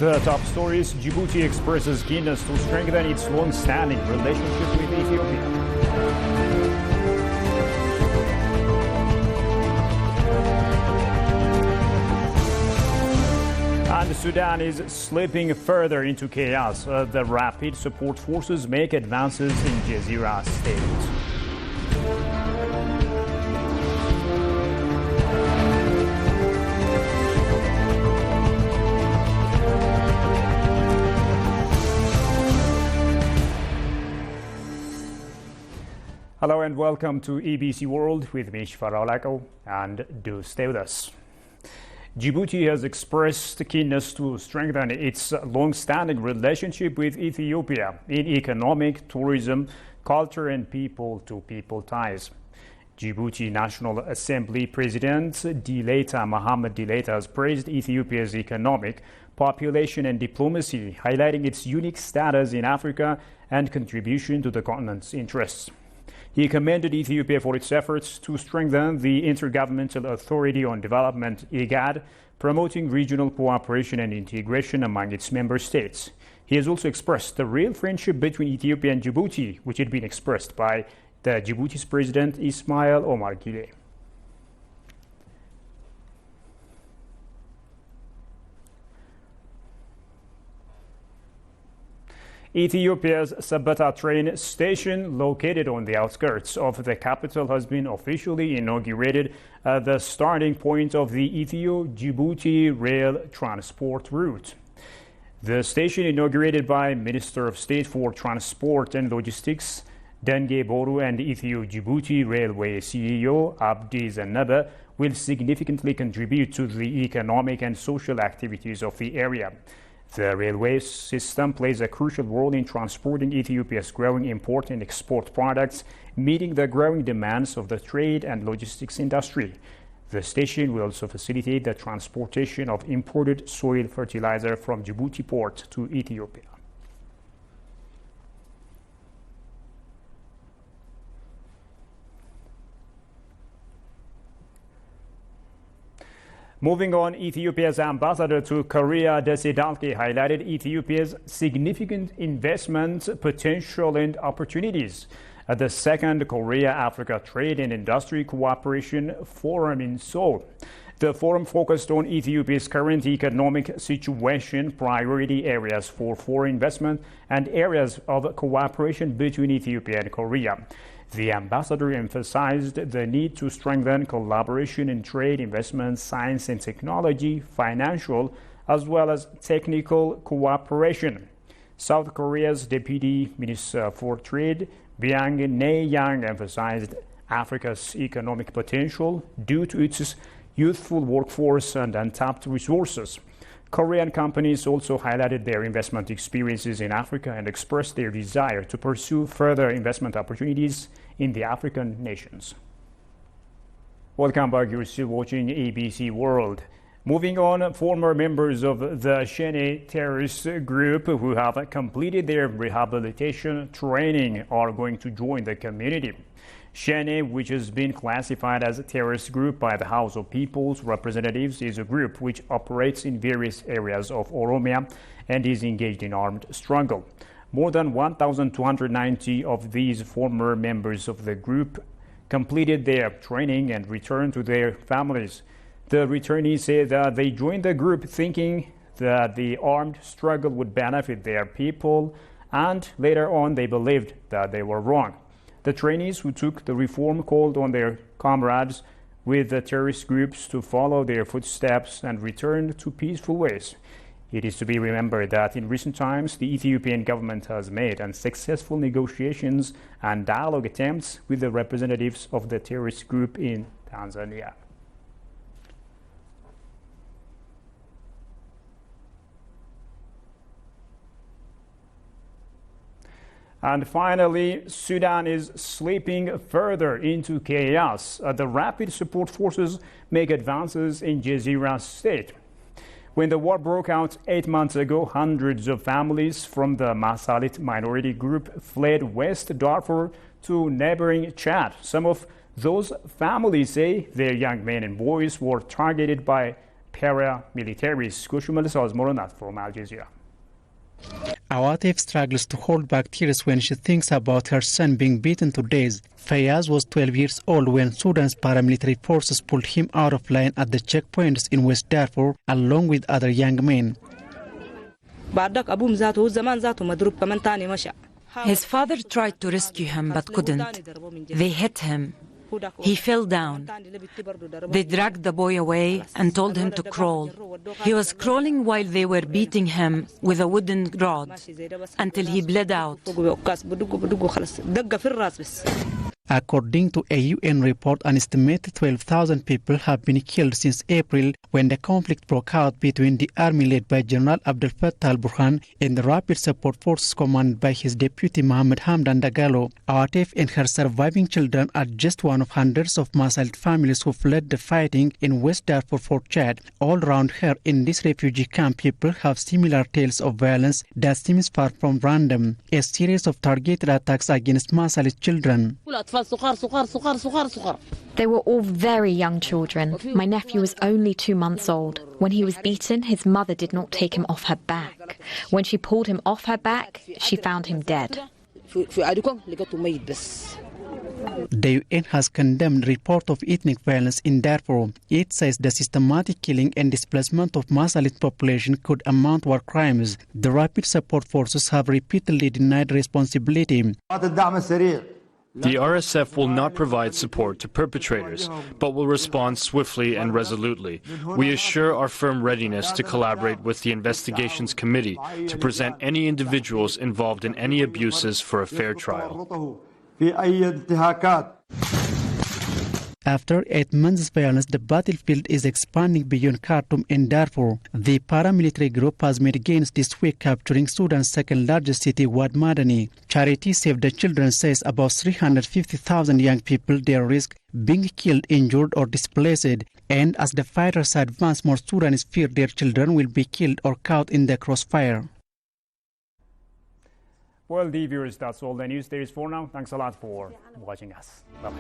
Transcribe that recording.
The top stories: Djibouti expresses keenness to strengthen its long-standing relationship with Ethiopia. And Sudan is slipping further into chaos. The Rapid Support Forces make advances in Gezira state. Hello and welcome to EBC World with me, Shfaraolako, and do stay with us. Djibouti has expressed keenness to strengthen its long-standing relationship with Ethiopia in economic, tourism, culture and people-to-people ties. Djibouti National Assembly President Dileita Mohammed Dileita has praised Ethiopia's economic, population and diplomacy, highlighting its unique status in Africa and contribution to the continent's interests. He commended Ethiopia for its efforts to strengthen the Intergovernmental Authority on Development, IGAD, promoting regional cooperation and integration among its member states. He has also expressed the real friendship between Ethiopia and Djibouti, which had been expressed by the Djibouti's President Ismail Omar Guelleh. Ethiopia's Sabata train station, located on the outskirts of the capital, has been officially inaugurated at the starting point of the Ethio-Djibouti rail transport route. The station, inaugurated by Minister of State for Transport and Logistics Denge Boru and Ethio-Djibouti Railway CEO Abdi Zanaba, will significantly contribute to the economic and social activities of the area. The railway system plays a crucial role in transporting Ethiopia's growing import and export products, meeting the growing demands of the trade and logistics industry. The station will also facilitate the transportation of imported soil fertilizer from Djibouti port to Ethiopia. Moving on, Ethiopia's ambassador to Korea, Desi Dalke, highlighted Ethiopia's significant investment potential and opportunities at the second Korea-Africa Trade and Industry Cooperation Forum in Seoul. The forum focused on Ethiopia's current economic situation, priority areas for foreign investment, and areas of cooperation between Ethiopia and Korea. The ambassador emphasized the need to strengthen collaboration in trade, investment, science and technology, financial, as well as technical cooperation. South Korea's Deputy Minister for Trade, Byung Ne-yang, emphasized Africa's economic potential due to its youthful workforce and untapped resources. Korean companies also highlighted their investment experiences in Africa and expressed their desire to pursue further investment opportunities in the African nations. Welcome back. You're still watching ABC World. Moving on, former members of the Shene terrorist group who have completed their rehabilitation training are going to join the community. Shene, which has been classified as a terrorist group by the House of People's Representatives, is a group which operates in various areas of Oromia and is engaged in armed struggle. More than 1,290 of these former members of the group completed their training and returned to their families. The returnees say that they joined the group thinking that the armed struggle would benefit their people, and later on they believed that they were wrong. The trainees who took the reform called on their comrades with the terrorist groups to follow their footsteps and return to peaceful ways. It is to be remembered that in recent times, the Ethiopian government has made unsuccessful negotiations and dialogue attempts with the representatives of the terrorist group in Tanzania. And finally, Sudan is slipping further into chaos. The Rapid Support Forces make advances in Gezira state. When the war broke out 8 months ago, hundreds of families from the Masalit minority group fled West Darfur to neighboring Chad. Some of those families say their young men and boys were targeted by paramilitaries. Kushumala Sazmoronat from Al Jazeera. Awatif struggles to hold back tears when she thinks about her son being beaten to death. Fayaz was 12 years old when Sudan's paramilitary forces pulled him out of line at the checkpoints in West Darfur along with other young men. His father tried to rescue him but couldn't. They hit him. He fell down. They dragged the boy away and told him to crawl. He was crawling while they were beating him with a wooden rod until he bled out. According to a UN report, an estimated 12,000 people have been killed since April when the conflict broke out between the army led by General Abdel Fattah al-Burhan and the Rapid Support Forces commanded by his deputy Mohamed Hamdan Dagalo. Awatif and her surviving children are just one of hundreds of massacred families who fled the fighting in West Darfur for Chad. All around her in this refugee camp, people have similar tales of violence that seems far from random. A series of targeted attacks against massacred children. They were all very young children. My nephew was only 2 months old. When he was beaten, his mother did not take him off her back. When she pulled him off her back, she found him dead. The UN has condemned report of ethnic violence in Darfur. It says the systematic killing and displacement of massacred population could amount to war crimes. The Rapid Support Forces have repeatedly denied responsibility. The RSF will not provide support to perpetrators, but will respond swiftly and resolutely. We assure our firm readiness to collaborate with the Investigations Committee to present any individuals involved in any abuses for a fair trial. After 8 months of violence, the battlefield is expanding beyond Khartoum and Darfur. The paramilitary group has made gains this week, capturing Sudan's second-largest city, Wad Madani. Charity Save the Children says about 350,000 young people there risk being killed, injured or displaced. And as the fighters advance, more Sudanese fear their children will be killed or caught in the crossfire. Well, the viewers, that's all the news there is for now. Thanks a lot for watching us. Bye-bye.